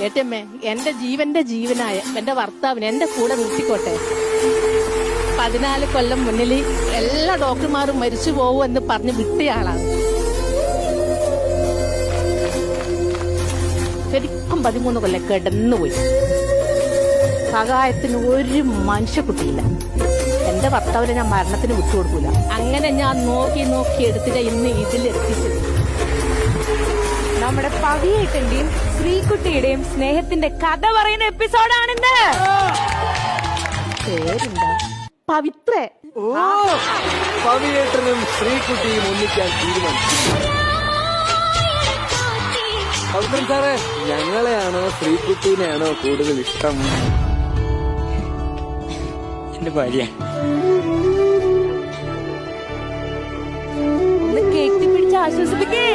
ഏട്ടമ്മേ, എന്റെ ജീവന്റെ ജീവനായ എന്റെ ഭർത്താവിന് എന്റെ കൂടെ നിർത്തിക്കോട്ടെ. 14 കൊല്ലം മുന്നിൽ എല്ലാ ഡോക്ടർമാരും മരിച്ചു പോകുമെന്ന് പറഞ്ഞ് വിട്ടയാളാണ്. ശരിക്കും 13 കൊല്ലം കിടന്നുപോയി. സഹായത്തിന് ഒരു മനുഷ്യക്കുട്ടിയില്ല. എന്റെ ഭർത്താവിനെ ഞാൻ മരണത്തിന് വിട്ടുകൊടുക്കൂല. അങ്ങനെ ഞാൻ നോക്കി എടുത്തിട്ട് ഇന്ന് ഇതിലെത്തിച്ചത്. നമ്മുടെ പവിയേട്ടന്റെയും ശ്രീകുട്ടിയുടെയും സ്നേഹത്തിന്റെ കഥ പറയുന്ന എപ്പിസോഡാണിന്ന്. പേരെന്താ? പവിത്ര. പവിയേട്ടനും ശ്രീകുട്ടിയും ഒന്നിക്കാൻ തീരുമാനിച്ചു. പവിത്രൻ സാറേ, ഞങ്ങളെയാണോ ശ്രീകുട്ടീനെയാണോ കൂടുതൽ ഇഷ്ടം? എന്റെ ഭാര്യ. ഒന്ന് കെട്ടിപ്പിടിച്ച് ആശ്വസിപ്പിക്കേ.